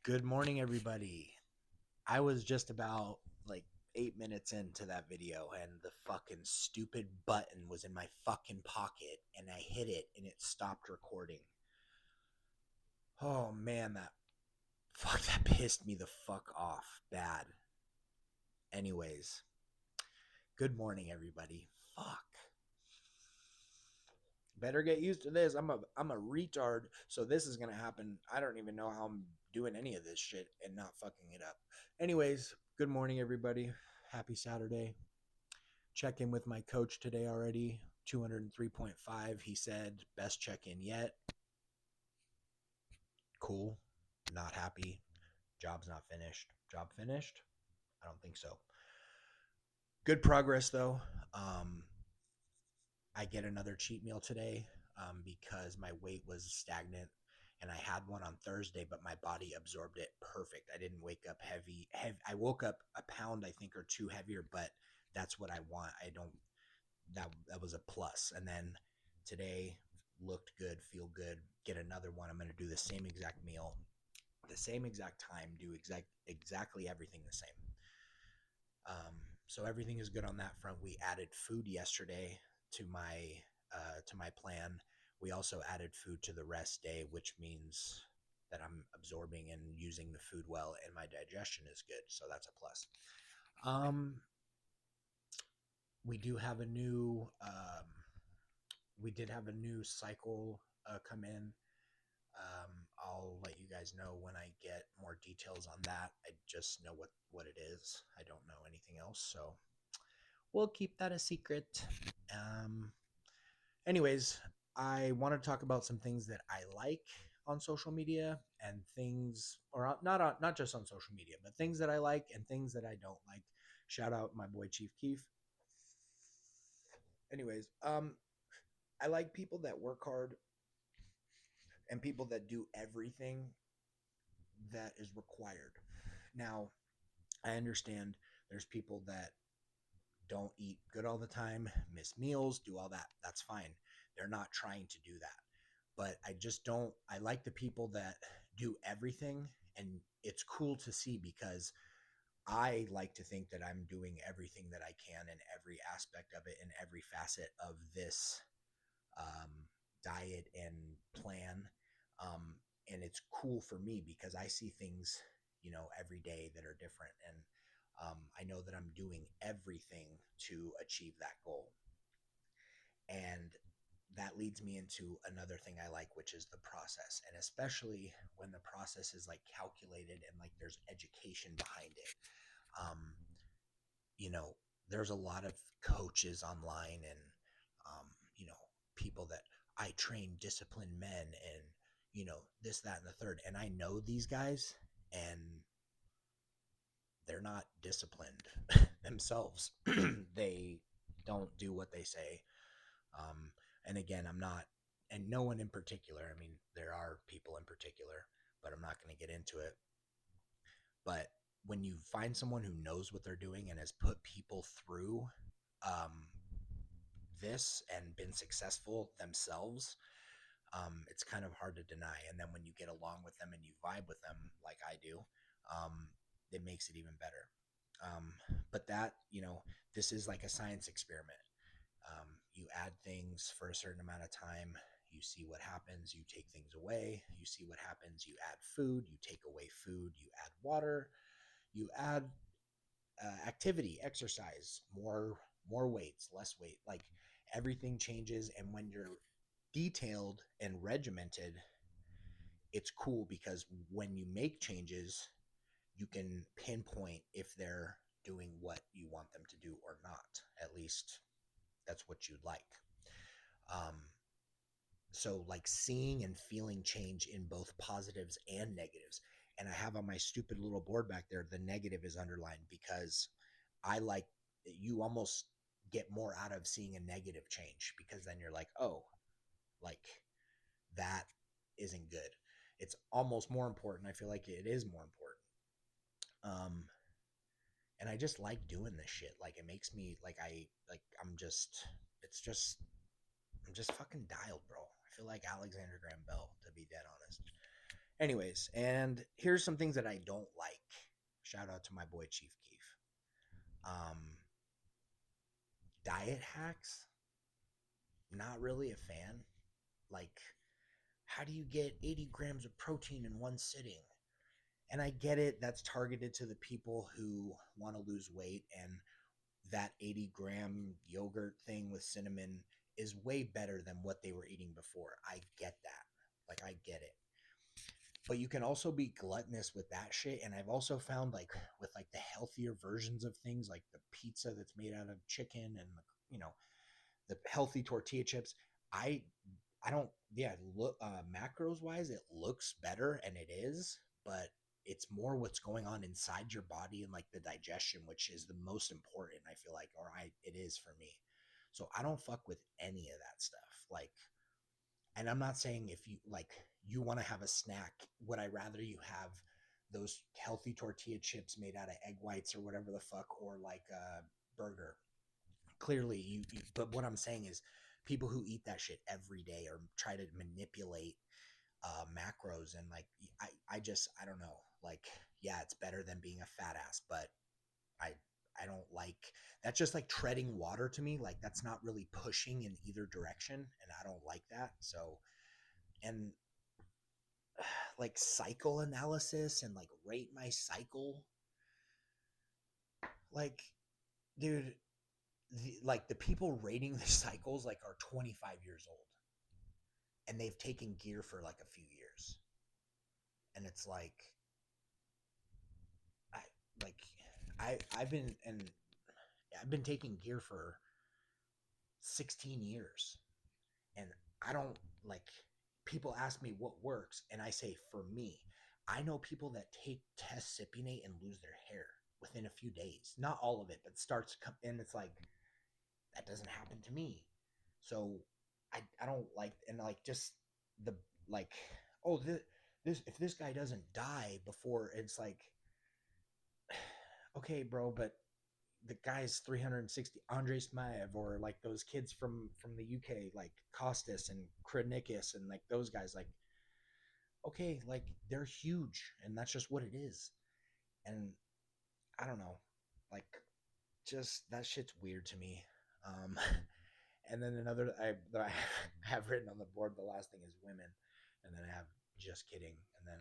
Good morning, everybody. I was just about like 8 minutes into that video, and the fucking stupid button was in my fucking pocket, and I hit it, and it stopped recording. Oh man, that pissed me the fuck off bad. Anyways, good morning, everybody. Fuck. Better get used to this. I'm a retard, so this is gonna happen. I don't even know how I'm doing any of this shit and not fucking it up. Anyways, good morning, everybody. Happy Saturday. Check in with my coach today already. 203.5. He said best check in yet. Cool. Not happy. Job's not finished. Job finished? I don't think so. Good progress though. Um, I get another cheat meal today because my weight was stagnant, and I had one on Thursday, but my body absorbed it perfect. I didn't wake up heavy. I woke up a pound, I think, or two heavier, but that's what I want. I don't. That was a plus. And then today looked good, feel good. Get another one. I'm going to do the same exact meal, the same exact time, do exactly everything the same. So everything is good on that front. We added food yesterday to my plan. We also added food to the rest day, which means that I'm absorbing and using the food well, and my digestion is good. So that's a plus. Um, we do have a new we did have a new cycle come in. I'll let you guys know when I get more details on that. I just know what it is. I don't know anything else, so we'll keep that a secret. Um, anyways, I want to talk about some things that I like on social media and things, or not just on social media, but things that I like and things that I don't like. Shout out my boy Chief Keef. Anyways, I like people that work hard and people that do everything that is required. Now, I understand there's people that don't eat good all the time, miss meals, do all that. That's fine. They're not trying to do that. But I just don't, I like the people that do everything. And it's cool to see because I like to think that I'm doing everything that I can in every aspect of it, in every facet of this um, diet and plan. And it's cool for me because I see things, every day that are different. And I know that I'm doing everything to achieve that goal. And that leads me into another thing I like, which is the process. And especially when the process is like calculated and like there's education behind it. Um, you know, there's a lot of coaches online and, um, you know, people that I train disciplined men and, this, that, and the third. And I know these guys and they're not disciplined themselves. They don't do what they say. Um, and again, I'm not, and no one in particular. I mean, there are people in particular, but I'm not going to get into it. But when you find someone who knows what they're doing and has put people through um, this and been successful themselves, it's kind of hard to deny. And then when you get along with them and you vibe with them like I do, it makes it even better. Um, but this is like a science experiment. You add things for a certain amount of time. You see what happens. You take things away. You see what happens. You add food. You take away food. You add water. You add activity, exercise, more weights, less weight. Like everything changes, and when you're detailed and regimented, it's cool because when you make changes, you can pinpoint if they're doing what you want them to do or not. At least that's what you'd like. Um, so like seeing and feeling change in both positives and negatives. And I have on my stupid little board back there, the negative is underlined because I like you almost get more out of seeing a negative change because then you're like, oh, like that isn't good. It's almost more important. I feel like it is more important. Um, and I just like doing this shit. Like it makes me like it's just I'm just fucking dialed, bro. I feel like Alexander Graham Bell, to be dead honest. Anyways, and here's some things that I don't like. Shout out to my boy Chief Keef. Um, Diet hacks, not really a fan. Like, how do you get 80 grams of protein in one sitting? And I get it, that's targeted to the people who want to lose weight, and that 80-gram yogurt thing with cinnamon is way better than what they were eating before. I get that. Like, I get it. But you can also be gluttonous with that shit. And I've also found, like, with like the healthier versions of things, like the pizza that's made out of chicken and you know the healthy tortilla chips. I I don't, yeah, look, macros wise, it looks better and it is, but it's more what's going on inside your body and like the digestion, which is the most important, I feel like, or it is for me. So I don't fuck with any of that stuff. Like, and I'm not saying if you like, you want to have a snack, would I rather you have those healthy tortilla chips made out of egg whites or whatever the fuck, or like a burger? Clearly but what I'm saying is people who eat that shit every day or try to manipulate macros and like I don't know, like, yeah, it's better than being a fat ass, but I I don't like, that's just like treading water to me. Like, that's not really pushing in either direction, and I don't like that. So, and like cycle analysis and like rate my cycle, like, dude, like the people rating the cycles like are 25 years old, and they've taken gear for like a few years, and it's like I like I've been taking gear for 16 years, and I don't like, people ask me what works, and I say, for me, I know people that take test cypionate and lose their hair within a few days, not all of it, but starts and it's like, that doesn't happen to me. So I don't like, and like just the, like, oh, this if this guy doesn't die before, it's like, okay, bro, but the guy's 360, Andre Smaev, or like those kids from the UK, like Costas and Krenikis and like those guys, like, okay, like they're huge, and that's just what it is. And I don't know, like, just that shit's weird to me. Um, and then another that I have written on the board, the last thing is women, and then I have just kidding, and then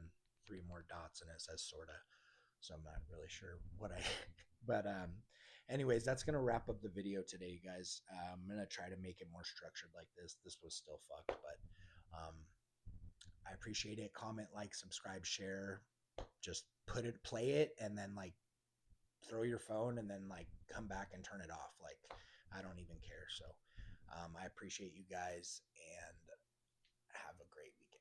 three more dots, and it says sorta. So I'm not really sure what I, but anyways, that's gonna wrap up the video today, you guys. I'm gonna try to make it more structured like this. This was still fucked, but I appreciate it. Comment, like, subscribe, share. Just play it, and then like throw your phone, and then like come back and turn it off. Like, I don't even care. So I appreciate you guys, and have a great weekend.